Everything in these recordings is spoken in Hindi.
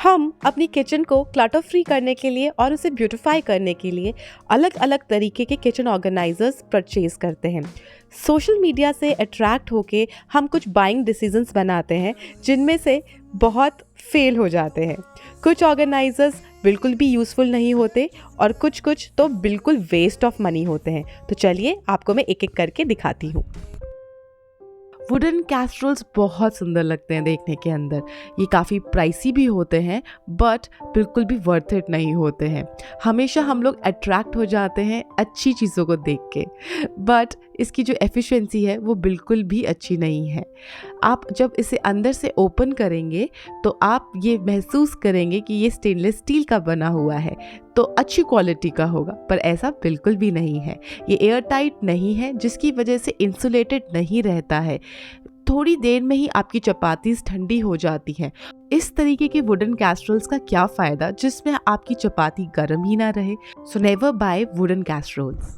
हम अपनी किचन को क्लटर फ्री करने के लिए और उसे ब्यूटिफाई करने के लिए अलग अलग तरीके के किचन ऑर्गेनाइजर्स परचेज करते हैं। सोशल मीडिया से अट्रैक्ट होके हम कुछ बाइंग डिसीजंस बनाते हैं जिनमें से बहुत फेल हो जाते हैं। कुछ ऑर्गेनाइजर्स बिल्कुल भी यूज़फुल नहीं होते और कुछ तो बिल्कुल वेस्ट ऑफ मनी होते हैं। तो चलिए आपको मैं एक एक करके दिखाती हूँ। वुडन कैस्ट्रोल्स बहुत सुंदर लगते हैं देखने के अंदर। ये काफ़ी प्राइसी भी होते हैं बट बिल्कुल भी वर्थ इट नहीं होते हैं। हमेशा हम लोग अट्रैक्ट हो जाते हैं अच्छी चीज़ों को देख के, बट इसकी जो एफिशिएंसी है वो बिल्कुल भी अच्छी नहीं है। आप जब इसे अंदर से ओपन करेंगे तो आप ये महसूस करेंगे कि ये स्टेनलेस स्टील का बना हुआ है, तो अच्छी क्वालिटी का होगा, पर ऐसा बिल्कुल भी नहीं है। ये एयर टाइट नहीं है, जिसकी वजह से इंसुलेटेड नहीं रहता है। थोड़ी देर में ही आपकी चपाती ठंडी हो जाती है। इस तरीके के वुडन कैस्ट्रोल्स का क्या फ़ायदा जिसमें आपकी चपाती गर्म ही ना रहे। So never buy wooden casseroles.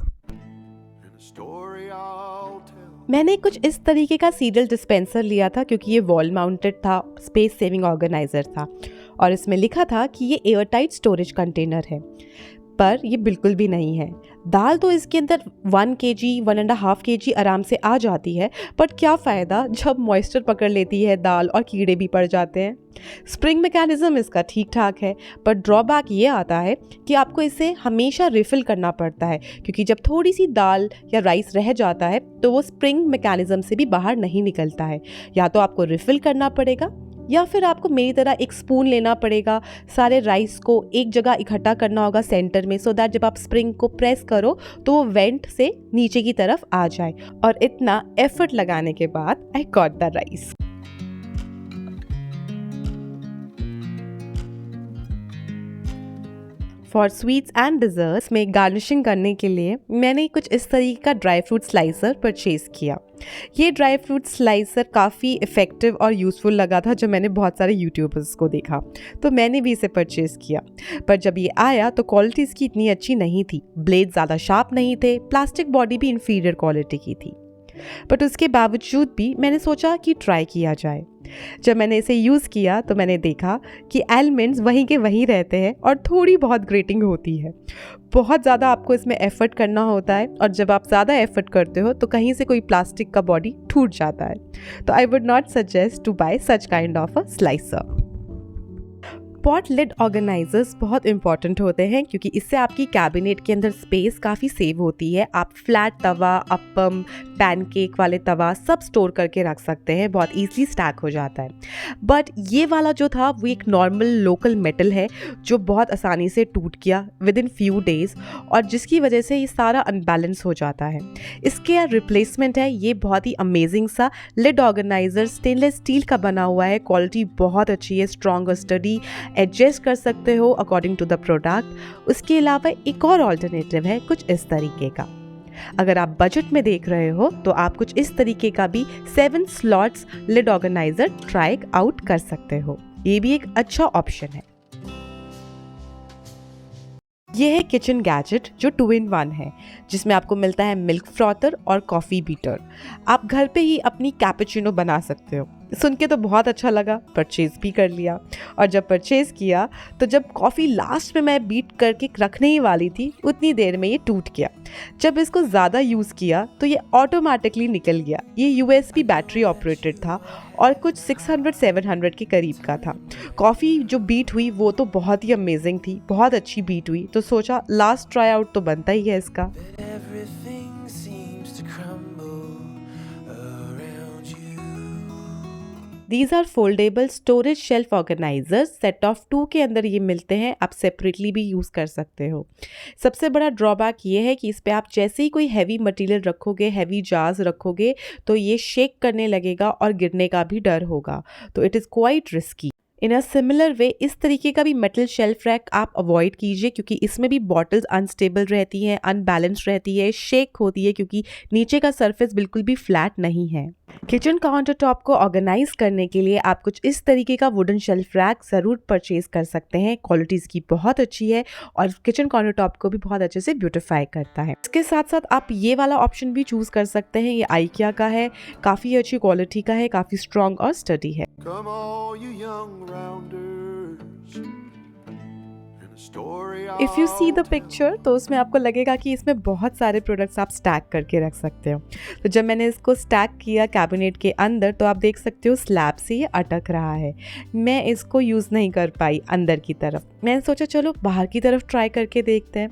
मैंने कुछ इस तरीके का सीरियल डिस्पेंसर लिया था क्योंकि ये वॉल माउंटेड था, स्पेस सेविंग ऑर्गेनाइजर था और इसमें लिखा था कि ये एयर टाइट स्टोरेज कंटेनर है, पर ये बिल्कुल भी नहीं है। दाल तो इसके अंदर 1 kg 1.5 kg आराम से आ जाती है, बट क्या फ़ायदा जब मॉइस्चर पकड़ लेती है दाल और कीड़े भी पड़ जाते हैं। स्प्रिंग मैकेनिज्म इसका ठीक ठाक है, पर ड्रॉबैक ये आता है कि आपको इसे हमेशा रिफ़िल करना पड़ता है, क्योंकि जब थोड़ी सी दाल या राइस रह जाता है तो वो स्प्रिंग मैकेनिज्म से भी बाहर नहीं निकलता है। या तो आपको रिफ़िल करना पड़ेगा या फिर आपको मेरी तरह एक स्पून लेना पड़ेगा, सारे राइस को एक जगह इकट्ठा करना होगा सेंटर में, सो दैट जब आप स्प्रिंग को प्रेस करो तो वो वेंट से नीचे की तरफ आ जाए। और इतना एफर्ट लगाने के बाद I got the rice. For sweets and desserts में गार्निशिंग करने के लिए मैंने कुछ इस तरीके का ड्राई फ्रूट स्लाइसर परचेज़ किया। ये ड्राई फ्रूट स्लाइसर काफ़ी इफ़ेक्टिव और यूज़फुल लगा था जब मैंने बहुत सारे यूट्यूबर्स को देखा, तो मैंने भी इसे परचेज़ किया। पर जब ये आया तो क्वालिटी इसकी इतनी अच्छी नहीं थी। ब्लेड ज़्यादा शार्प नहीं थे, प्लास्टिक बॉडी भी इन्फीरियर क्वालिटी की थी। बट उसके बावजूद भी मैंने सोचा कि ट्राई किया जाए। जब मैंने इसे यूज़ किया तो मैंने देखा कि एलिमेंट्स वहीं के वहीं रहते हैं और थोड़ी बहुत ग्रेटिंग होती है। बहुत ज़्यादा आपको इसमें एफर्ट करना होता है और जब आप ज़्यादा एफर्ट करते हो तो कहीं से कोई प्लास्टिक का बॉडी टूट जाता है। तो I would not suggest to buy such kind of a slicer. Pot lid organisers बहुत इंपॉर्टेंट होते हैं क्योंकि इससे आपकी कैबिनेट के अंदर स्पेस काफ़ी सेव होती है। आप फ्लैट तवा, अप्पम, पैनकेक वाले तवा सब स्टोर करके रख सकते हैं, बहुत ईजिली स्टैक हो जाता है। बट ये वाला जो था वो एक नॉर्मल लोकल मेटल है जो बहुत आसानी से टूट गया विद इन फ्यू डेज़, और जिसकी वजह से ये सारा अनबैलेंस हो जाता है। इसके रिप्लेसमेंट है ये बहुत ही अमेजिंग सा लिड ऑर्गेनाइजर, स्टेनलेस स्टील का बना हुआ है। क्वालिटी बहुत अच्छी है, स्ट्रॉन्ग और स्टडी, एडजस्ट कर सकते हो अकॉर्डिंग टू द प्रोडक्ट। उसके अलावा एक और ऑल्टरनेटिव है कुछ इस तरीके का। अगर आप बजट में देख रहे हो तो आप कुछ इस तरीके का भी 7 slots lid organiser try out कर सकते हो। ये भी एक अच्छा ऑप्शन है। ये है किचन गैजेट जो 2-in-1 है, जिसमें आपको मिलता है मिल्क फ्रॉथर और कॉफ़ी बीटर। आप घर पे ही अपनी कैपुचिनो बना सकते हो। सुन के तो बहुत अच्छा लगा, परचेज़ भी कर लिया। और जब परचेज़ किया तो जब कॉफ़ी लास्ट में मैं बीट करके रखने ही वाली थी उतनी देर में ये टूट गया। जब इसको ज़्यादा यूज़ किया तो ये ऑटोमेटिकली निकल गया। ये USB बैटरी ऑपरेटेड था और कुछ 600-700 के करीब का था। कॉफ़ी जो बीट हुई वो तो बहुत ही अमेजिंग थी, बहुत अच्छी बीट हुई, तो सोचा लास्ट ट्राई आउट तो बनता ही है इसका। These are foldable storage shelf organizers। Set of 2 के अंदर ये मिलते हैं, आप सेपरेटली भी यूज़ कर सकते हो। सबसे बड़ा ड्रॉबैक ये है कि इस पे आप जैसे ही कोई हैवी मटेरियल रखोगे, हैवी जार्स रखोगे, तो ये शेक करने लगेगा और गिरने का भी डर होगा, तो it is quite risky. In a similar वे इस तरीके का भी मेटल शेल्फ रैक आप अवॉइड कीजिए क्योंकि इसमें भी बॉटल्स अनस्टेबल रहती हैं, अनबैलेंस रहती है, शेक होती है क्योंकि नीचे का सरफेस बिल्कुल भी फ्लैट नहीं है। किचन काउंटर टॉप को ऑर्गेनाइज करने के लिए आप कुछ इस तरीके का वुडन शेल्फ रैक ज़रूर परचेज कर सकते हैं। क्वालिटी इसकी बहुत अच्छी है और किचन काउंटर टॉप को भी बहुत अच्छे से ब्यूटिफाई करता है। इसके साथ साथ आप ये वाला ऑप्शन भी चूज़ कर सकते हैं। ये आइकिया का है, काफ़ी अच्छी क्वालिटी का है, काफ़ी स्ट्रॉन्ग और स्टडी है। Come all you young rounders, if you see the picture तो उसमें आपको लगेगा कि इसमें बहुत सारे प्रोडक्ट्स आप स्टैक करके रख सकते हो। तो जब मैंने इसको स्टैक किया कैबिनेट के अंदर तो आप देख सकते हो स्लैब से ये अटक रहा है। मैं इसको यूज़ नहीं कर पाई अंदर की तरफ। मैंने सोचा चलो बाहर की तरफ ट्राई करके देखते हैं।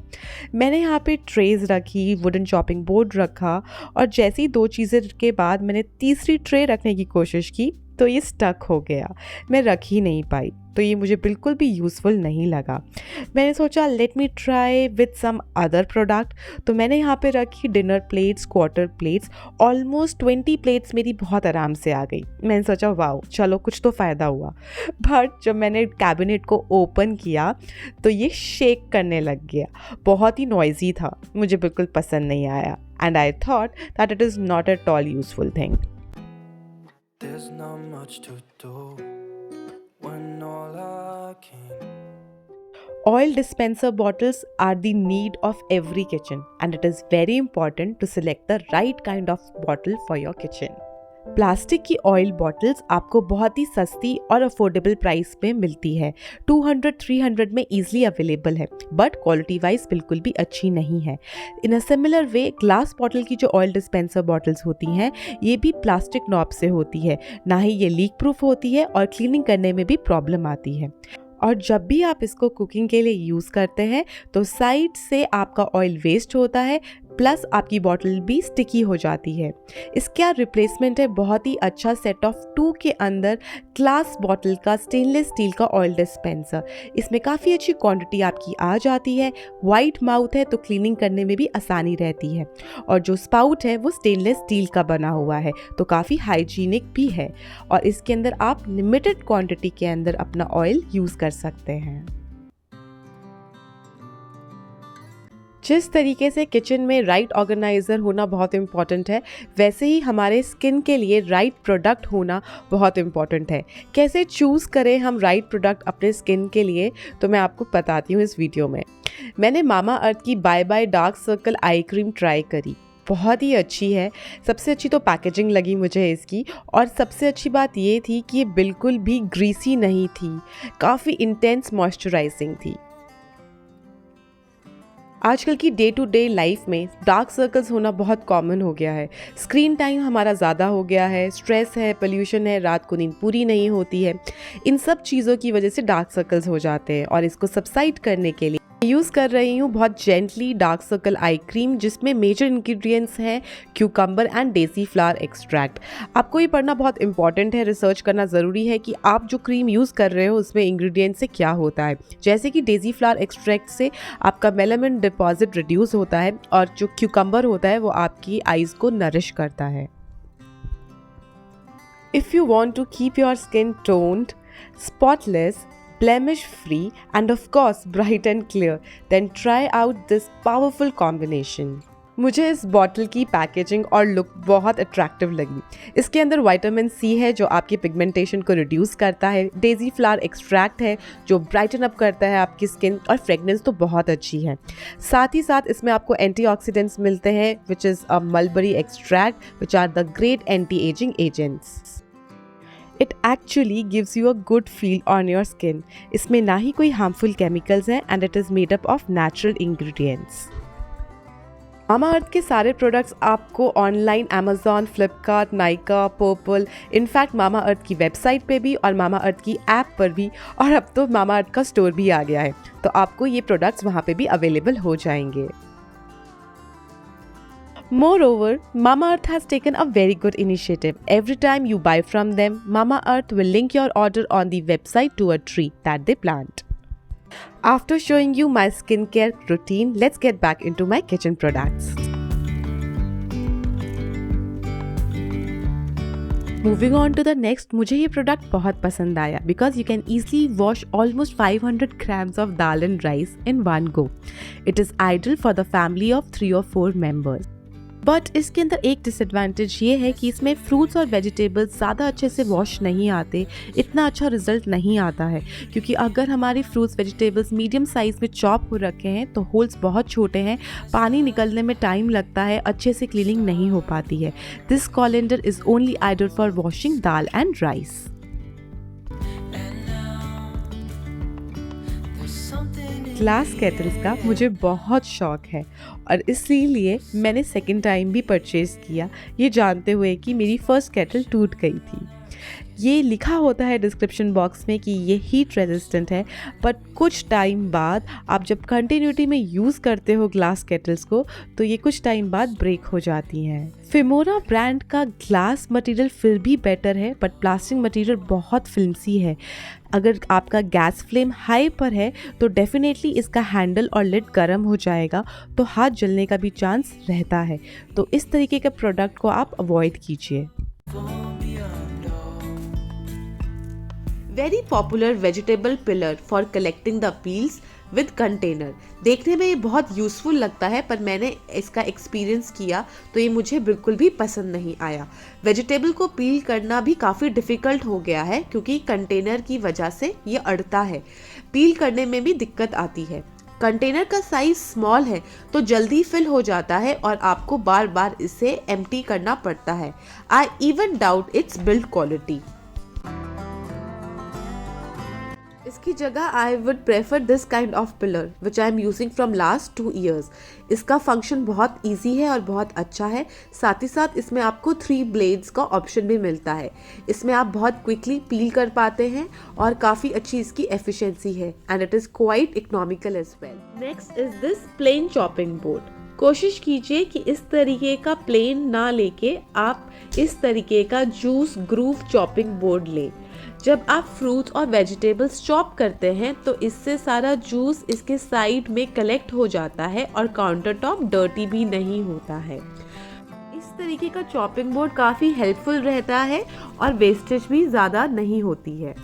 मैंने यहाँ पे ट्रेज़ रखी, वुडन चॉपिंग बोर्ड रखा और जैसे ही 2 चीज़ें के बाद मैंने तीसरी ट्रे रखने की कोशिश की तो ये स्टक हो गया। मैं रख ही नहीं पाई, तो ये मुझे बिल्कुल भी यूज़फुल नहीं लगा। मैंने सोचा let me try with some other product. तो मैंने यहाँ पे रखी dinner plates, quarter plates, almost 20 plates मेरी बहुत आराम से आ गई। मैंने सोचा वाओ चलो कुछ तो फ़ायदा हुआ। बट जब मैंने कैबिनेट को ओपन किया तो ये शेक करने लग गया। बहुत ही नॉइज़ी था, मुझे बिल्कुल पसंद नहीं आया and I thought that it is not at all useful thing. There's not much to do when all I can. Oil dispenser bottles are the need of every kitchen and it is very important to select the right kind of bottle for your kitchen. Plastic की ऑयल बॉटल्स आपको बहुत ही सस्ती और अफोर्डेबल प्राइस में मिलती है। 200-300 में ईजिली अवेलेबल है, बट क्वालिटी वाइज बिल्कुल भी अच्छी नहीं है। In a similar way glass bottle की जो ऑयल डिस्पेंसर बॉटल्स होती हैं ये भी प्लास्टिक नॉब से होती है, ना ही ये लीक प्रूफ होती है और क्लीनिंग करने में भी प्रॉब्लम आती है। और जब भी आप इसको कुकिंग के लिए यूज़ करते हैं तो साइड से आपका ऑयल वेस्ट होता है, प्लस आपकी बॉटल भी स्टिकी हो जाती है। इसका रिप्लेसमेंट है बहुत ही अच्छा सेट ऑफ 2 के अंदर ग्लास बॉटल का स्टेनलेस स्टील का ऑयल डिस्पेंसर। इसमें काफ़ी अच्छी क्वांटिटी आपकी आ जाती है, वाइट माउथ है तो क्लीनिंग करने में भी आसानी रहती है और जो स्पाउट है वो स्टेनलेस स्टील का बना हुआ है तो काफ़ी हाइजीनिक भी है और इसके अंदर आप लिमिटेड क्वांटिटी के अंदर अपना ऑयल यूज़ कर सकते हैं। जिस तरीके से किचन में राइट ऑर्गेनाइज़र होना बहुत इम्पॉर्टेंट है, वैसे ही हमारे स्किन के लिए राइट प्रोडक्ट होना बहुत इम्पॉर्टेंट है। कैसे चूज़ करें हम राइट प्रोडक्ट अपने स्किन के लिए, तो मैं आपको बताती हूँ इस वीडियो में। मैंने मामा अर्थ की bye bye dark circle eye cream try करी, बहुत ही अच्छी है। सबसे अच्छी तो पैकेजिंग लगी मुझे इसकी और सबसे अच्छी बात ये थी कि ये बिल्कुल भी ग्रीसी नहीं थी, काफ़ी इंटेंस मॉइस्चराइजिंग थी। आजकल की डे टू डे लाइफ में डार्क सर्कल्स होना बहुत कॉमन हो गया है। स्क्रीन टाइम हमारा ज़्यादा हो गया है, स्ट्रेस है, पोल्यूशन है, रात को नींद पूरी नहीं होती है। इन सब चीज़ों की वजह से डार्क सर्कल्स हो जाते हैं और इसको सबसाइड करने के लिए यूज़ कर रही हूँ बहुत gently dark circle eye cream, जिसमें मेजर इंग्रेडिएंट्स हैं cucumber and Daisy flower extract. आपको ये पढ़ना बहुत इंपॉर्टेंट है, रिसर्च करना ज़रूरी है कि आप जो क्रीम यूज़ कर रहे हो उसमें इंग्रेडिएंट्स से क्या होता है। जैसे कि डेजी फ्लावर एक्सट्रैक्ट से आपका मेलानिन डिपॉजिट रिड्यूस होता है और जो क्यूकम्बर होता है वो आपकी आइज़ को नरिश करता है। If you want to keep your skin toned, spotless, blemish free and of course bright and clear, then try out this powerful combination. मुझे इस बॉटल की पैकेजिंग और लुक बहुत अट्रैक्टिव लगी। इसके अंदर विटामिन सी है जो आपकी पिगमेंटेशन को रिड्यूस करता है, डेजी फ्लावर एक्सट्रैक्ट है जो ब्राइटन अप करता है आपकी स्किन और फ्रेगनेंस तो बहुत अच्छी है। साथ ही साथ इसमें आपको एंटीऑक्सीडेंट्स मिलते हैं which is a mulberry extract which are the great anti ageing agents. It actually gives you a good feel on your skin. इसमें ना ही कोई हार्मफुल केमिकल्स हैं and it is made up of natural ingredients. Mamaearth के सारे प्रोडक्ट्स आपको online Amazon, Flipkart, Nykaa, Purplle, in fact Mamaearth की वेबसाइट पे भी और मामा अर्थ की ऐप पर भी, और अब तो मामा अर्थ का स्टोर भी आ गया है तो आपको ये प्रोडक्ट्स वहाँ पे भी अवेलेबल हो जाएंगे। Moreover, Mamaearth has taken a very good initiative. Every time you buy from them, Mamaearth will link your order on the website to a tree that they plant. After showing you my skincare routine, let's get back into my kitchen products. Moving on to the next, मुझे ये प्रोडक्ट बहुत पसंद आया because you can easily wash almost 500 grams of dal and rice in one go. It is ideal for the family of 3 or 4 members. But इसके अंदर एक डिसएडवांटेज ये है कि इसमें फ्रूट्स और वेजिटेबल्स ज़्यादा अच्छे से वॉश नहीं आते, इतना अच्छा रिजल्ट नहीं आता है क्योंकि अगर हमारे फ्रूट्स वेजिटेबल्स मीडियम साइज़ में चॉप हो रखे हैं तो होल्स बहुत छोटे हैं, पानी निकलने में टाइम लगता है, अच्छे से क्लीनिंग नहीं हो पाती है। This colander is only ideal for washing dal and rice. And now there's something glass kettles का मुझे बहुत शौक है और इसीलिए मैंने सेकंड टाइम भी परचेज़ किया, ये जानते हुए कि मेरी फर्स्ट केटल टूट गई थी। ये लिखा होता है डिस्क्रिप्शन बॉक्स में कि ये हीट रेजिस्टेंट है, बट कुछ टाइम बाद आप जब कंटिन्यूटी में यूज़ करते हो ग्लास केटल्स को तो ये कुछ टाइम बाद ब्रेक हो जाती हैं। फिमोरा ब्रांड का ग्लास मटेरियल फिर भी बेटर है, बट प्लास्टिक मटेरियल बहुत फिल्मसी है। अगर आपका गैस फ्लेम हाई पर है तो डेफिनेटली इसका हैंडल और लिड गर्म हो जाएगा, तो हाथ जलने का भी चांस रहता है। तो इस तरीके के प्रोडक्ट को आप अवॉइड कीजिए। Very popular vegetable pillar for collecting the peels with container. देखने में ये बहुत यूज़फुल लगता है, पर मैंने इसका एक्सपीरियंस किया तो ये मुझे बिल्कुल भी पसंद नहीं आया। वेजिटेबल को पील करना भी काफ़ी डिफ़िकल्ट हो गया है क्योंकि कंटेनर की वजह से ये अड़ता है, पील करने में भी दिक्कत आती है। कंटेनर का साइज स्मॉल है तो जल्दी फिल हो जाता है और आपको बार बार इसे एम्प्टी करना पड़ता है। I even doubt it's build quality. इसकी जगह I would prefer this kind of pillar which I am using from last 2 years। इसका फंक्शन बहुत इजी है और बहुत अच्छा है। साथ ही साथ इसमें आपको 3 ब्लेड्स का ऑप्शन भी मिलता है। इसमें आप बहुत क्विकली पील कर पाते हैं और काफ़ी अच्छी इसकी एफिशिएंसी है and it is quite economical as well. Next is this plain chopping board. कोशिश कीजिए कि इस तरीके का प्लेन ना लेके आप इस तरीके का जूस ग्रूव चॉपिंग बोर्ड लें। जब आप फ्रूट्स और वेजिटेबल्स चॉप करते हैं तो इससे सारा जूस इसके साइड में कलेक्ट हो जाता है और काउंटर टॉप डर्टी भी नहीं होता है। इस तरीके का चॉपिंग बोर्ड काफ़ी हेल्पफुल रहता है और वेस्टेज भी ज़्यादा नहीं होती है।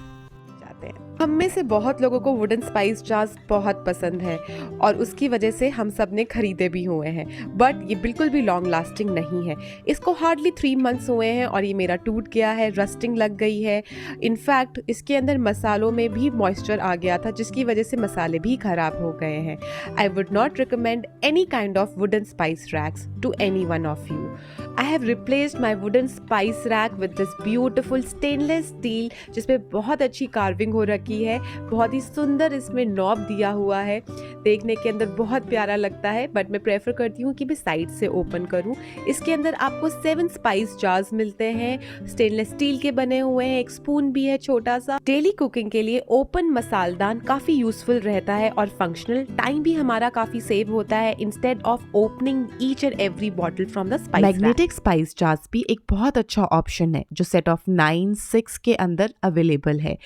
हम में से बहुत लोगों को वुडन स्पाइस जार्स बहुत पसंद है और उसकी वजह से हम सब ने खरीदे भी हुए हैं, बट ये बिल्कुल भी लॉन्ग लास्टिंग नहीं है। इसको हार्डली 3 months हुए हैं और ये मेरा टूट गया है, रस्टिंग लग गई है। इनफैक्ट इसके अंदर मसालों में भी मॉइस्चर आ गया था जिसकी वजह से मसाले भी खराब हो गए हैं। I would not recommend any kind of wooden spice racks to any one of you. I have replaced my wooden spice rack with this beautiful stainless steel जिसपे बहुत अच्छी कार्विंग हो रखी है, बहुत ही सुंदर इसमें नॉब दिया हुआ है, देखने के अंदर बहुत प्यारा लगता है। बट मैं प्रेफर करती हूँ कि मैं साइड से ओपन करूँ। इसके अंदर आपको 7 स्पाइस जार्स मिलते हैं, स्टेनलेस स्टील के बने हुए हैं, एक स्पून भी है छोटा सा। डेली कुकिंग के लिए ओपन मसालदान काफ़ी यूजफुल रहता है और फंक्शनल। टाइम भी हमारा काफ़ी सेव होता है instead of opening each and every bottle from the spice rack. Spice jars भी एक बहुत अच्छा ऑप्शन है जो सेट ऑफ 9-6 के अंदर अवेलेबल है।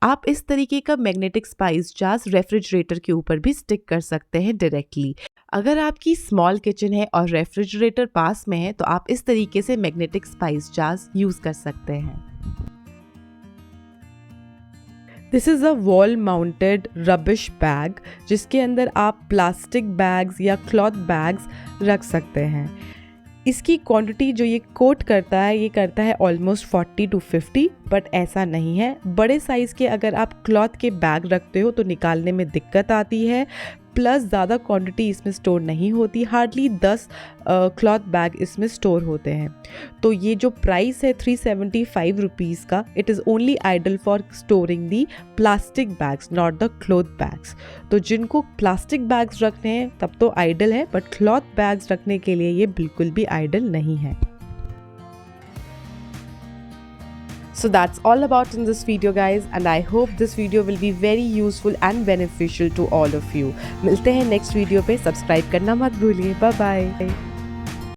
आप इस तरीके का मैग्नेटिक स्पाइस जार्स रेफ्रिजरेटर के ऊपर भी स्टिक कर सकते हैं डायरेक्टली। अगर आपकी स्मॉल किचन है और रेफ्रिजरेटर पास में है तो आप इस तरीके से मैग्नेटिक स्पाइस जार्स यूज कर सकते हैं। This is a wall mounted rubbish bag जिसके अंदर आप प्लास्टिक बैग्स या क्लॉथ बैग्स रख सकते हैं। इसकी क्वांटिटी जो ये कोट करता है ये करता है ऑलमोस्ट 40 to 50, बट ऐसा नहीं है। बड़े साइज़ के अगर आप क्लॉथ के बैग रखते हो तो निकालने में दिक्कत आती है, प्लस ज़्यादा क्वांटिटी इसमें स्टोर नहीं होती। हार्डली 10 क्लॉथ बैग इसमें स्टोर होते हैं। तो ये जो प्राइस है 375 रुपीज़ का, it is only ideal for storing the plastic bags, not the cloth bags. तो जिनको प्लास्टिक बैग्स रखने हैं तब तो आइडल है, बट क्लॉथ बैग्स रखने के लिए ये बिल्कुल भी आइडल नहीं है। So that's all about in this video guys, and I hope this video will be very useful and beneficial to all of you. मिलते हैं नेक्स्ट वीडियो पे, सब्सक्राइब करना मत भूलिए। Bye bye.